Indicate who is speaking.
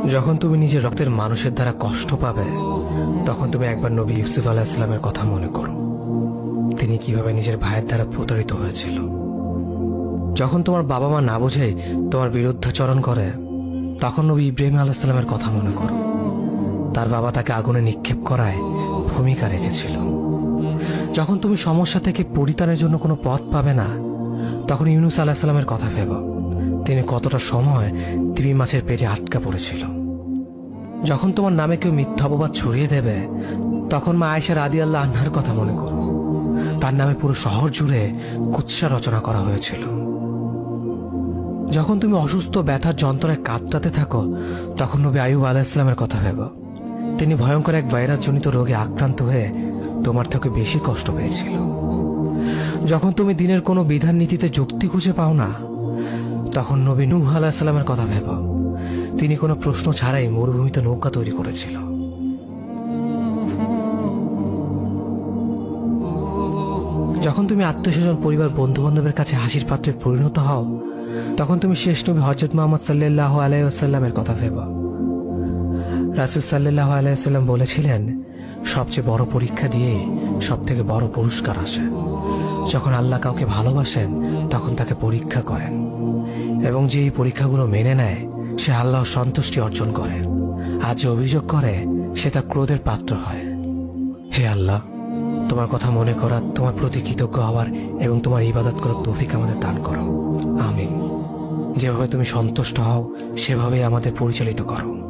Speaker 1: যখন তুমি নিজের রক্তের মানুষের দ্বারা কষ্ট পাবে, তখন তুমি একবার নবী ইউসুফ আলাইহিস সালামের কথা মনে করো। তিনি কিভাবে নিজের ভাইয়ের দ্বারা প্রতারিত হয়েছিল। যখন তোমার বাবা মা না বুঝেই তোমার বিরুদ্ধাচরণ করে, তখন নবী ইব্রাহিম আলাইহিস সালামের কথা মনে করো। তার বাবা তাকে আগুনে নিক্ষেপ করায় ভূমিকা রেখেছিল। যখন তুমি সমস্যা থেকে পরিত্রাণের জন্য কোনো পথ পাবে না, তখন ইউনুস আলাইহিস সালামের কথা ভেবো। তিনি কতটা সময় তিমি মাছের পেটে আটকা পড়েছিল। যখন তোমার নামে কেউ মিথ্যা অপবাদ ছড়িয়ে দেবে, তখন মা আয়েশা রাদিয়াল্লাহু আনহার কথা মনে করো। তার নামে পুরো শহর জুড়ে কুৎসা রচনা করা হয়েছিল। যখন তুমি অসুস্থ ব্যথার যন্ত্রণায় কাঁদতে থাকো, তখন নবী আইয়ুব আলাইহিস সালামের কথা ভেবো। তিনি ভয়ঙ্কর এক ভাইরাসজনিত রোগে আক্রান্ত হয়ে তোমার থেকে বেশি কষ্ট পেয়েছিল। যখন তুমি দিনের কোনো বিধান নীতিতে যুক্তি খুঁজে পাও না, তখন নবী নূহ আলাইহিস সালামের কথা ভেবো। তিনি কোনো প্রশ্ন ছাড়াই মরুভূমিতে নৌকা তৈরি করেছিল। যখন তুমি আত্মীয়স্বজন, পরিবার, বন্ধু বান্ধবের কাছে হাসির পাত্রে পরিণত হও, তখন তুমি শেষ নবী হযরত মুহাম্মদ সাল্লাল্লাহু আলাইহি ওয়াসাল্লামের কথা ভেবো। রাসূল সাল্লাল্লাহু আলাইহি ওয়াসাল্লাম বলেছিলেন, সবচেয়ে বড় পরীক্ষা দিয়ে সব থেকে বড় পুরস্কার আসে। যখন আল্লাহ কাউকে ভালোবাসেন, তখন তাকে পরীক্ষা করেন, এবং যে এই পরীক্ষাগুলো মেনে নেয়, সে আল্লাহর সন্তুষ্টি অর্জন করে। আর যে অভিযোগ করে, সে তার ক্রোধের পাত্র হয়। হে আল্লাহ, তোমার কথা মনে করা, তোমার প্রতি কৃতজ্ঞ হওয়ার এবং তোমার ইবাদত করার তৌফিক আমাদের দান করো। আমিন। যেভাবে তুমি সন্তুষ্ট হও, সেভাবেই আমাদের পরিচালিত করো।